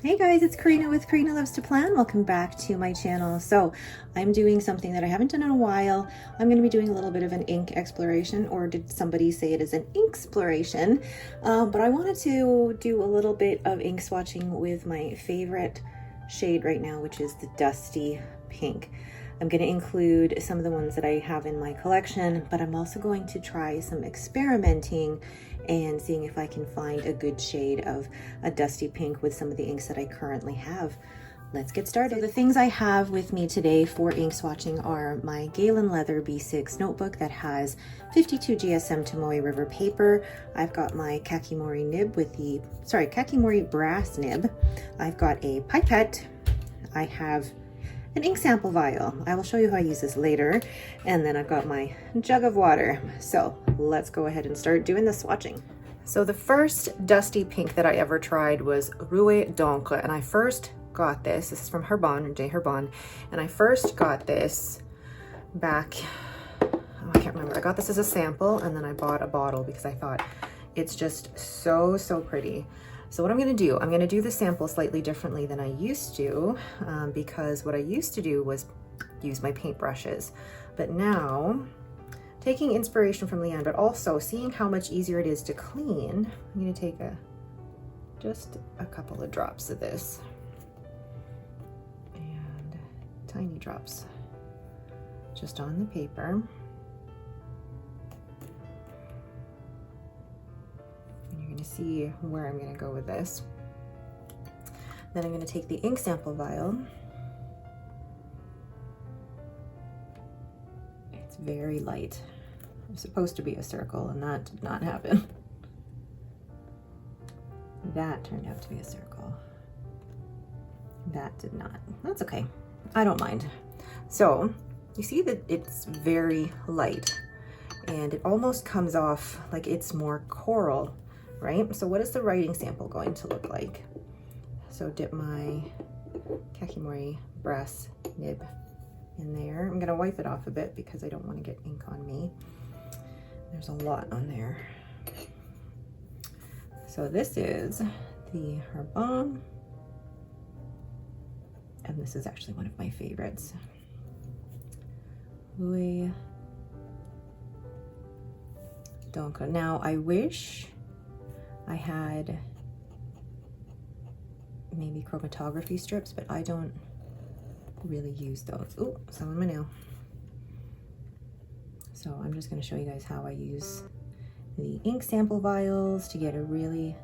Hey guys, it's Karina with Karina Loves to Plan. Welcome back to my channel. So I'm doing something that I haven't done in a while. I'm going to be doing a little bit of an ink exploration, or did somebody say it is an ink exploration? But I wanted to do a little bit of ink swatching with my favorite shade right now, which is the Dusty Pink. I'm going to include some of the ones that I have in my collection, but I'm also going to try some experimenting and seeing if I can find a good shade of a dusty pink with some of the inks that I currently have. Let's get started. So the things I have with me today for ink swatching are my Galen Leather B6 notebook that has 52 GSM Tomoe River paper. I've got my Kakimori nib with the, Kakimori brass nib. I've got a pipette. I have an ink sample vial. I will show you how I use this later. And then I've got my jug of water. So let's go ahead and start doing the swatching. So the first dusty pink that I ever tried was Rouge d'Encre, and I first got this is from Herbon, J. Herbon, and I first got this back, I can't remember, I got this as a sample, and then I bought a bottle because I thought it's just so pretty. So what I'm going to do the sample slightly differently than I used to, because what I used to do was use my paint brushes. But now, taking inspiration from Leanne, but also seeing how much easier it is to clean, I'm going to take just a couple of drops of this. And tiny drops just on the paper. To see where I'm going to go with this. Then I'm going to take the ink sample vial. It's very light. It's supposed to be a circle, and that did not happen. That turned out to be a circle. That did not. That's okay. I don't mind. So you see that it's very light, and it almost comes off like it's more coral. Right? So what is the writing sample going to look like? So dip my Kakimori brass nib in there. I'm going to wipe it off a bit because I don't want to get ink on me. There's a lot on there. So this is the Herbon, and this is actually one of my favorites. Louis Donka. Now I wish I had maybe chromatography strips, but I don't really use those. Oh, some on my nail. So I'm just going to show you guys how I use the ink sample vials to get a really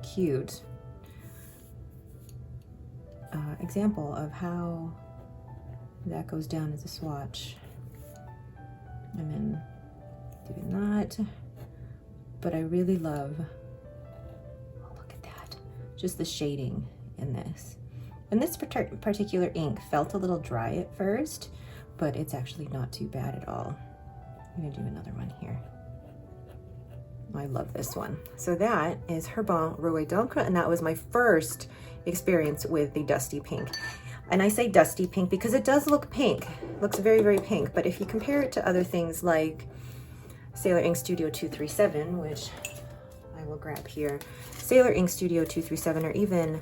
cute example of how that goes down as a swatch. And then doing that, but I really love, just the shading in this. And this particular ink felt a little dry at first, but it's actually not too bad at all. I'm gonna do another one here. I love this one. So that is Herbon Rouge d'Encre, and that was my first experience with the dusty pink. And I say dusty pink because it does look pink. It looks very pink, but if you compare it to other things like Sailor Ink Studio 237, which I will grab here, Sailor Ink Studio 237, or even,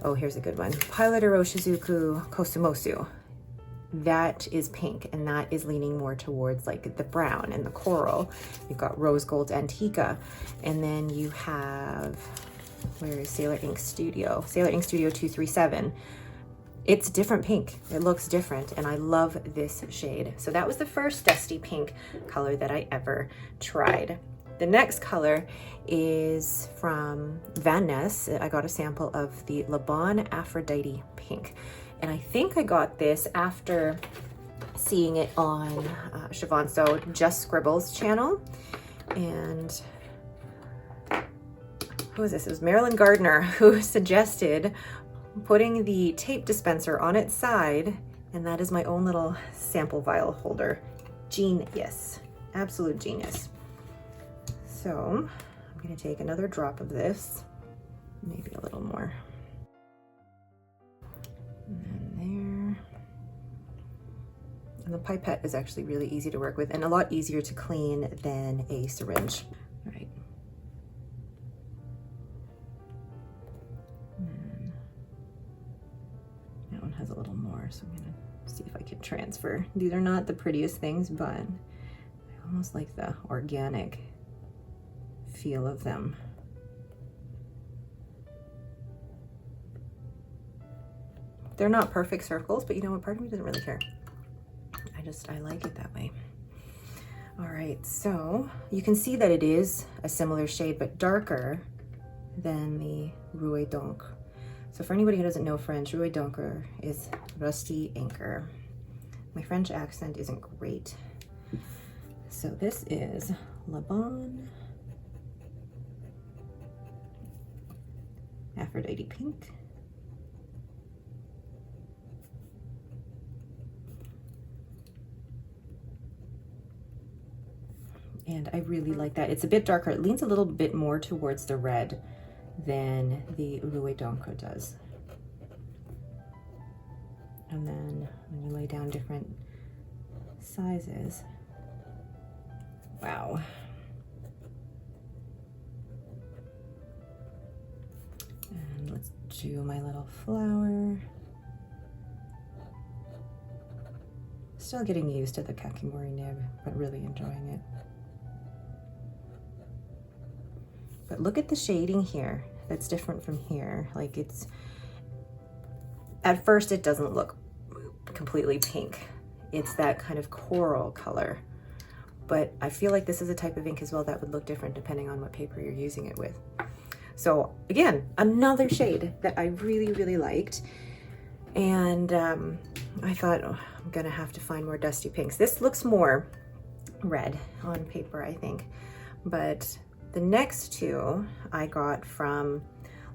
oh, here's a good one, Pilot Iroshizuku Kosumosu. That is pink, and that is leaning more towards like the brown and the coral. You've got Rose Gold Antica, and then you have, where is Sailor Ink Studio? Sailor Ink Studio 237. It's different pink. It looks different, and I love this shade. So that was the first dusty pink color that I ever tried. The next color is from Van Ness. I got a sample of the Le Bon Aphrodite pink. And I think I got this after seeing it on Siobhan So Just Scribbles channel. And who is this? It was Marilyn Gardner who suggested putting the tape dispenser on its side. And that is my own little sample vial holder. Genius. Absolute genius. So I'm going to take another drop of this, maybe a little more. And then there. And the pipette is actually really easy to work with and a lot easier to clean than a syringe. All right. transfer. These are not the prettiest things, but I almost like the organic feel of them. They're not perfect circles, but you know what, part of me doesn't really care. I like it that way. All right, so you can see that it is a similar shade, but darker than the Rouge d'Encre. So for anybody who doesn't know French, Rouge d'Encre is rusty inker. My French accent isn't great. So this is Le Bon Aphrodite Pink. And I really like that. It's a bit darker. It leans a little bit more towards the red than the Rouge d'Encre does. And then when you lay down different sizes, wow. And let's do my little flower. Still getting used to the Kakimori nib, but really enjoying it. But look at the shading here. That's different from here. Like it's, at first it doesn't look completely pink. It's that kind of coral color. But I feel like this is a type of ink as well that would look different depending on what paper you're using it with. So again, another shade that I really, really liked. And I thought, oh, I'm gonna have to find more dusty pinks. This looks more red on paper, I think. But the next two I got from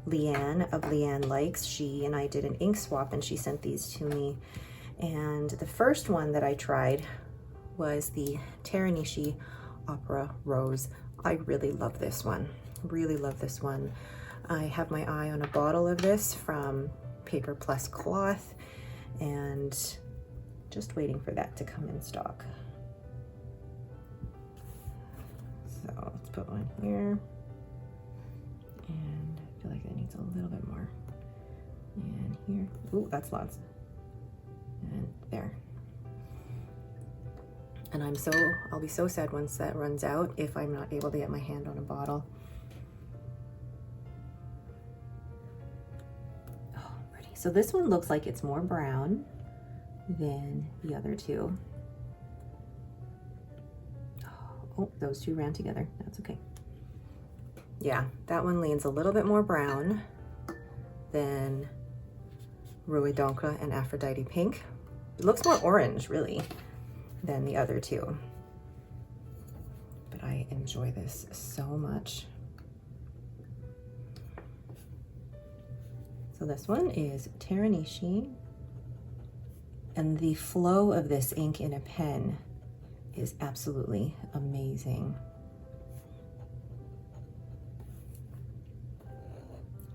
Leanne of Leanne Likes. She and I did an ink swap and she sent these to me. And the first one that I tried was the Taranishi Opera Rose. I really love this one. Really love this one. I have my eye on a bottle of this from Paper Plus Cloth and just waiting for that to come in stock. So let's put one here. And I feel like that needs a little bit more. And here. Ooh, that's lots. And there. And I'll be so sad once that runs out if I'm not able to get my hand on a bottle. Oh, pretty. So this one looks like it's more brown than the other two. Oh, those two ran together. That's okay. Yeah, that one leans a little bit more brown than Rouge d'Encre and Aphrodite Pink. It looks more orange, really, than the other two. But I enjoy this so much. So this one is Taranishi. And the flow of this ink in a pen is absolutely amazing.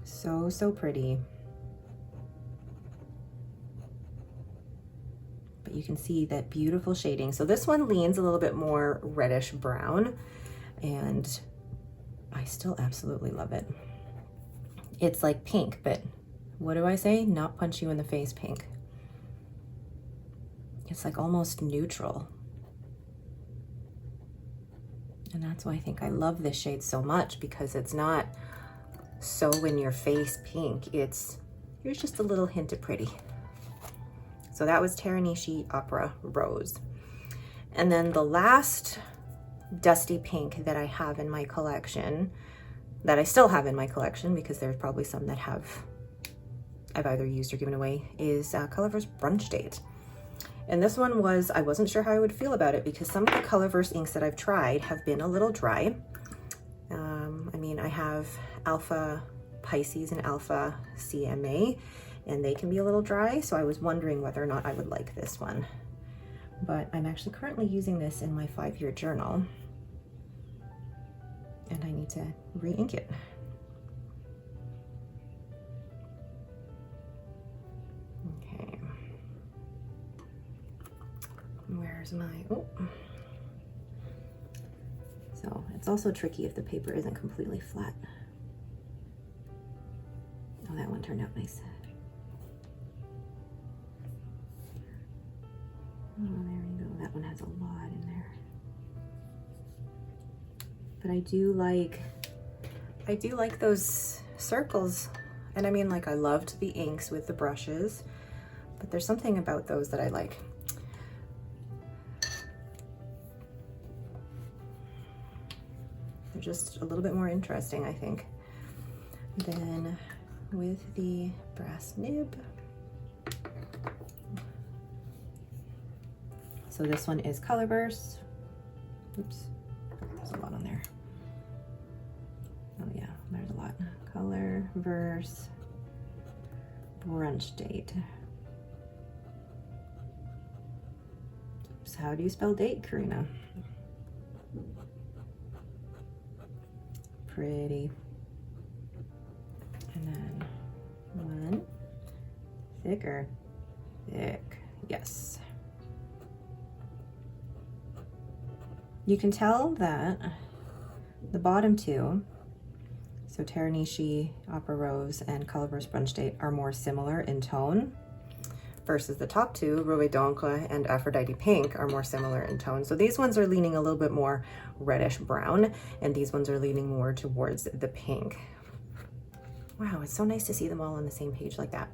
So, so pretty. But you can see that beautiful shading. So this one leans a little bit more reddish brown, and I still absolutely love it. It's like pink, but what do I say? Not punch you in the face pink. It's like almost neutral. And that's why I think I love this shade so much, because it's not so in your face pink. Here's just a little hint of pretty. So that was Taranishi Opera Rose. And then the last dusty pink that I have in my collection, that I still have in my collection because there's probably some that I've either used or given away, is Colorverse Brunch Date. And this one I wasn't sure how I would feel about it because some of the Colorverse inks that I've tried have been a little dry. I mean, I have Alpha Pisces and Alpha CMA, and they can be a little dry, so I was wondering whether or not I would like this one. But I'm actually currently using this in my 5-year journal, and I need to re-ink it. Okay. Where's my, oh. So it's also tricky if the paper isn't completely flat. Oh, that one turned out nice. there we go. That one has a lot in there. But I do like those circles. And I mean, like, I loved the inks with the brushes, but there's something about those that I like. They're just a little bit more interesting, I think. Then with the brass nib. So this one is Colorverse. Oops, there's a lot on there. Oh yeah, there's a lot. Colorverse Brunch date. Oops, how do you spell date, Karina? Pretty. And then one thicker. Thick, yes. You can tell that the bottom two, so Taranishi, Opera Rose, and Colorverse Brunch Date, are more similar in tone, versus the top two, Rouge d'Encre and Aphrodite Pink, are more similar in tone. So these ones are leaning a little bit more reddish brown, and these ones are leaning more towards the pink. Wow, it's so nice to see them all on the same page like that.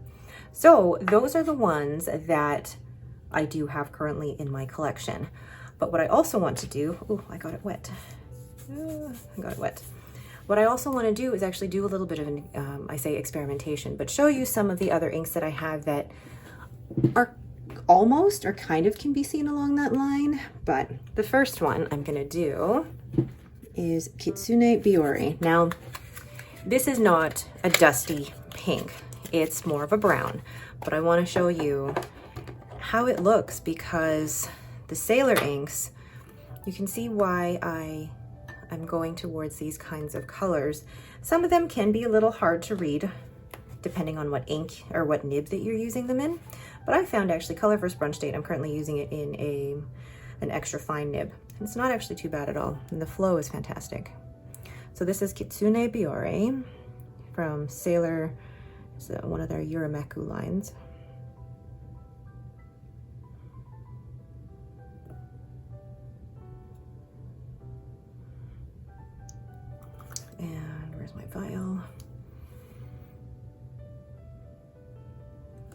So those are the ones that I do have currently in my collection. But what I also want to do, oh, I got it wet. I got it wet. What I also want to do is actually do a little bit of an, I say experimentation, but show you some of the other inks that I have that are almost or kind of can be seen along that line. But the first one I'm going to do is Kitsune Biore. Now, this is not a dusty pink. It's more of a brown, but I want to show you how it looks, because the Sailor inks, you can see why I'm going towards these kinds of colors. Some of them can be a little hard to read depending on what ink or what nib that you're using them in. But I found actually Colorverse Brunch Date, I'm currently using it in an extra fine nib. And it's not actually too bad at all. And the flow is fantastic. So this is Kitsune Biore from Sailor, it's one of their Yurameku lines. And where's my vial?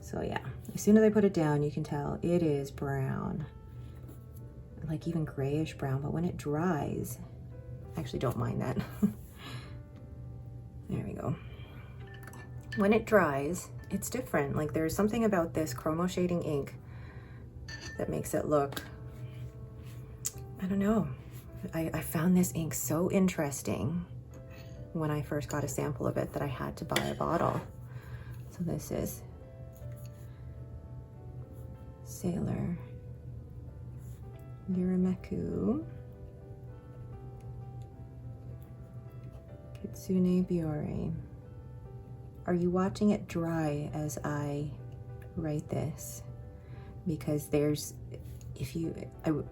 So yeah, as soon as I put it down, you can tell it is brown, like even grayish brown, but when it dries, I actually don't mind that. There we go. When it dries, it's different. Like, there's something about this chromo shading ink that makes it look, I don't know. I found this ink so interesting when I first got a sample of it that I had to buy a bottle. So this is Sailor Yurameku Kitsune Biore. Are you watching it dry as I write this? Because there's,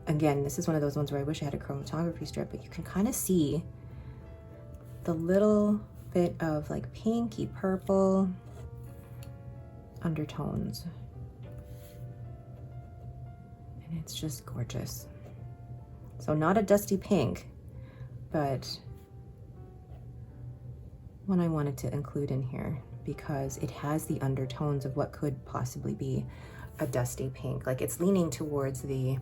again, this is one of those ones where I wish I had a chromatography strip, but you can kind of see the little bit of like pinky purple undertones. And it's just gorgeous. So not a dusty pink, but one I wanted to include in here because it has the undertones of what could possibly be a dusty pink. Like, it's leaning towards the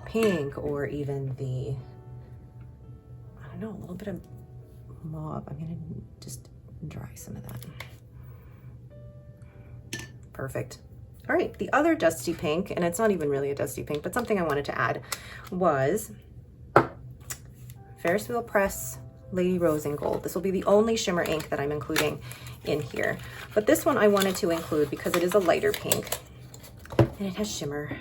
pink or even the, I don't know, a little bit of mauve. I'm gonna just dry some of that. Perfect. All right, the other dusty pink, and it's not even really a dusty pink, but something I wanted to add was Ferris Wheel Press Lady Rose in Gold. This will be the only shimmer ink that I'm including in here. But this one I wanted to include because it is a lighter pink and it has shimmer.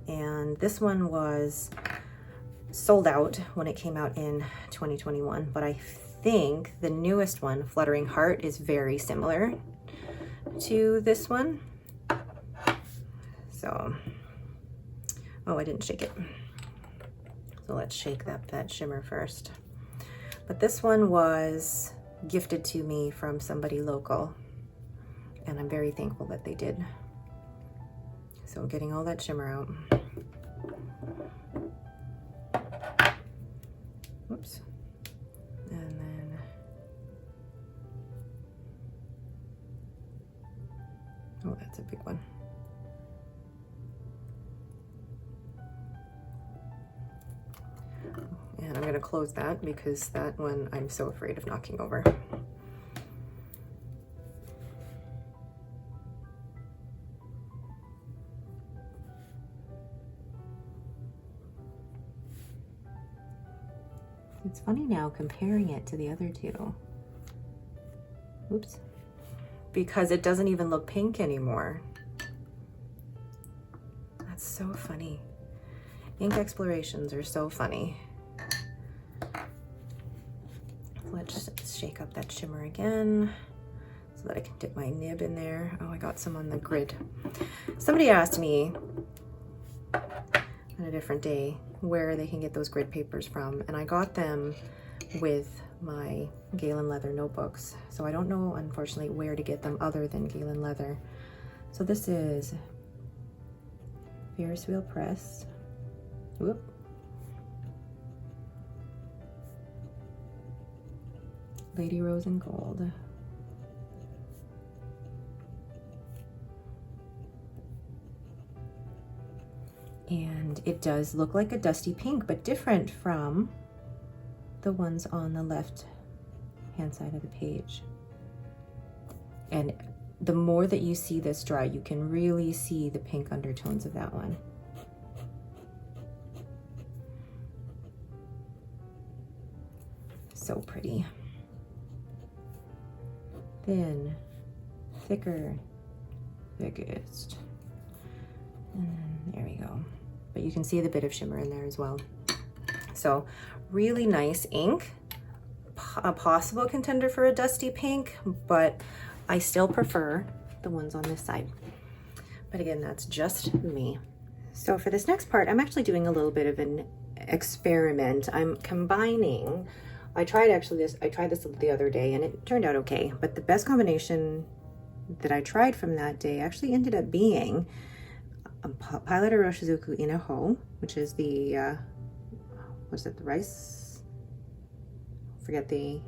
And this one was sold out when it came out in 2021, but I think the newest one, Fluttering Heart, is very similar to this one. So, oh, I didn't shake it. So let's shake that shimmer first. But this one was gifted to me from somebody local, and I'm very thankful that they did. So getting all that shimmer out. Whoops. And then, oh, that's a big one. And I'm going to close that because that one I'm so afraid of knocking over. It's funny now comparing it to the other two. Oops. Because it doesn't even look pink anymore. That's so funny. Ink explorations are so funny. Let's just shake up that shimmer again so that I can dip my nib in there. Oh, I got some on the grid. Somebody asked me on a different day where they can get those grid papers from, and I got them with my Galen leather notebooks. So I don't know, unfortunately, where to get them other than Galen leather. So this is Ferris wheel press. Whoop. Lady Rose in Gold. And it does look like a dusty pink, but different from the ones on the left hand side of the page. And the more that you see this dry, you can really see the pink undertones of that one. So pretty. Thin, thicker, thickest. And then there we go. But you can see the bit of shimmer in there as well. So really nice ink. A possible contender for a dusty pink, but I still prefer the ones on this side. But again, that's just me. So for this next part, I'm actually doing a little bit of an experiment. I'm combining, I tried this the other day and it turned out okay, but the best combination that I tried from that day actually ended up being Pilot Aroshizuku Inaho, which is the, was it the rice? Forget the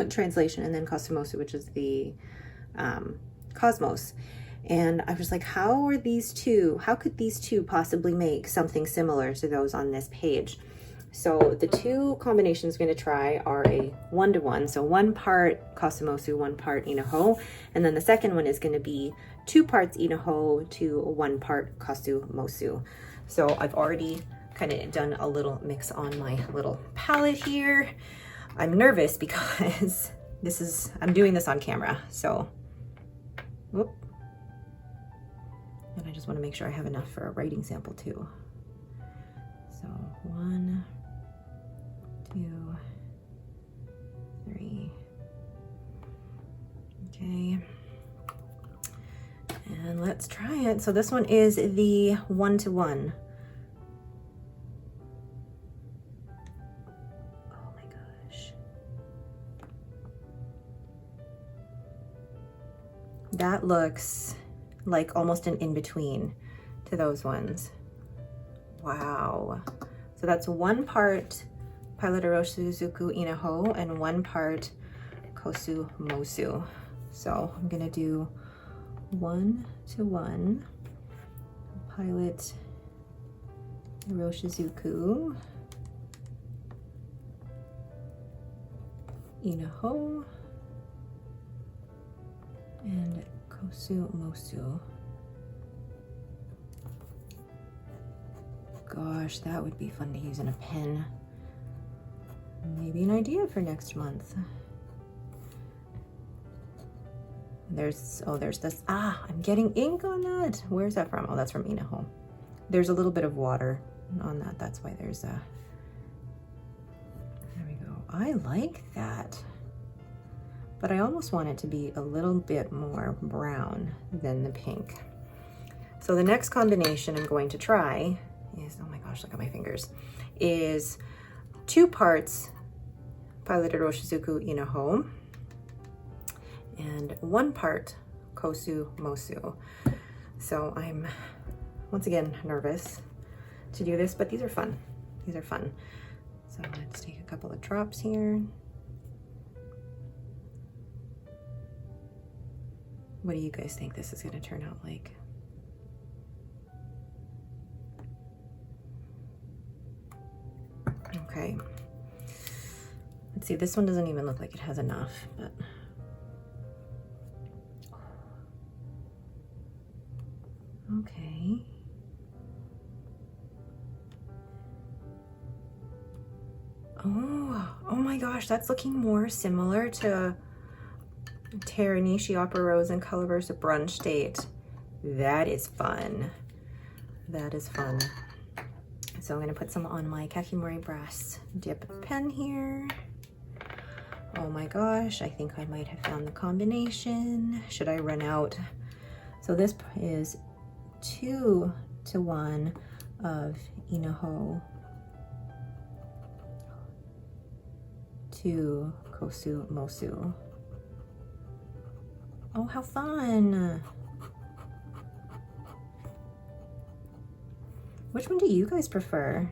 translation, and then Cosmosu, which is the Cosmos. And I was like, how could these two possibly make something similar to those on this page? So the two combinations I'm going to try are a 1-to-1. So 1 part Cosmosu, 1 part Inaho. And then the second one is going to be 2 parts Inaho to 1 part Cosmosu. So I've already kind of done a little mix on my little palette here. I'm nervous because I'm doing this on camera. So, whoop. And I just want to make sure I have enough for a writing sample too. So 1, 2, 3. Okay. And let's try it. So this one is the 1-to-1. Oh my gosh. That looks like almost an in-between to those ones. Wow. So that's 1 part Pilot Aroshizuku Inaho and 1 part Cosmosu. So I'm gonna do 1-to-1 Pilot Aroshizuku Inaho and Cosmosu. Gosh, that would be fun to use in a pen. Maybe an idea for next month. There's this, I'm getting ink on that. Where's that from? Oh, that's from Inaho. There's a little bit of water on that. That's why there's a, there we go. I like that. But I almost want it to be a little bit more brown than the pink. So the next combination I'm going to try is, oh my gosh, look at my fingers, is 2 parts Pilot Aroshizuku Inaho and 1 part Cosmosu. So I'm once again, nervous to do this, but these are fun. These are fun. So let's take a couple of drops here. What do you guys think this is going to turn out like? Okay. Let's see, this one doesn't even look like it has enough, but okay. Oh my gosh, that's looking more similar to Taranishi Opera Rose and Colorverse Brunch Date. That is fun. That is fun. So I'm gonna put some on my Kakimori Brass dip pen here. Oh my gosh, I think I might have found the combination. Should I run out? So this is 2:1 of Inaho to Kosu Mosu. Oh, how fun. Which one do you guys prefer?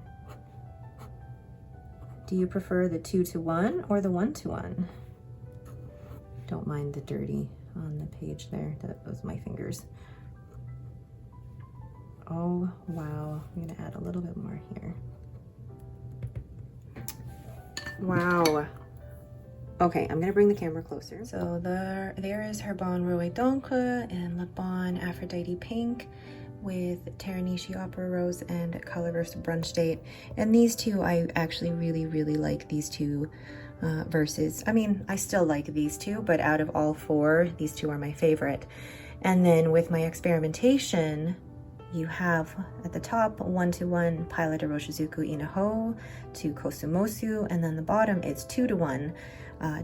Do you prefer the 2:1 or the 1:1? Don't mind the dirty on the page there. That was my fingers. Oh, wow. I'm gonna add a little bit more here. Wow. Okay, I'm gonna bring the camera closer. So there is Herbon Rouge d'Encre and Le Bon Aphrodite Pink with Taranishi Opera Rose and Colorverse Brunch Date. And these two, I actually really like these two verses. I mean, I still like these two, but out of all four, these two are my favorite. And then with my experimentation, you have at the top 1:1 Pilot de Roshizuku Inaho to Kosumosu, and then the bottom is 2:1,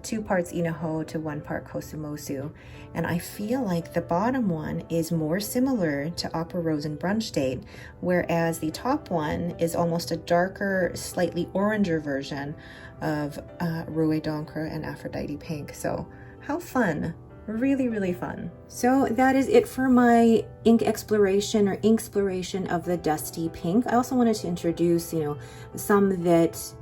2 parts Inaho to 1 part Kosumosu. And I feel like the bottom one is more similar to Opera Rose and Brunch Date, whereas the top one is almost a darker, slightly oranger version of Rouge d'Encre and Aphrodite Pink. So how fun. Really fun. So that is it for my ink exploration or inksploration of the Dusty Pink. I also wanted to introduce, some that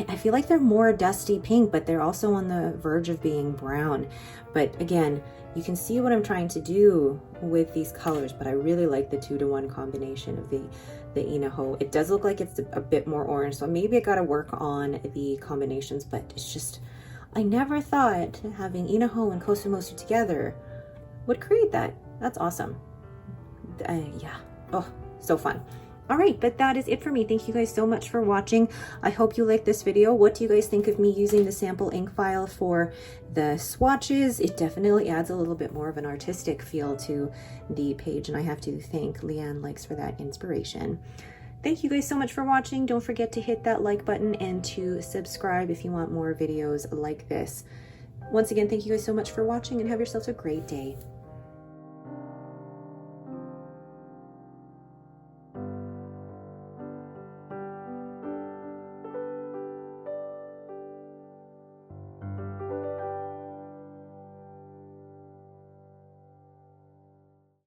I feel like they're more dusty pink, but they're also on the verge of being brown. But again, you can see what I'm trying to do with these colors, but I really like the 2:1 combination of the Inaho. It does look like it's a bit more orange, so maybe I gotta work on the combinations, but it's just, I never thought having Inaho and Kosumosu together would create that. That's awesome. Yeah. Oh, so fun. All right, but that is it for me. Thank you guys so much for watching. I hope you liked this video. What do you guys think of me using the sample ink file for the swatches? It definitely adds a little bit more of an artistic feel to the page, and I have to thank Leanne Likes for that inspiration. Thank you guys so much for watching. Don't forget to hit that like button and to subscribe if you want more videos like this. Once again, thank you guys so much for watching, and have yourselves a great day.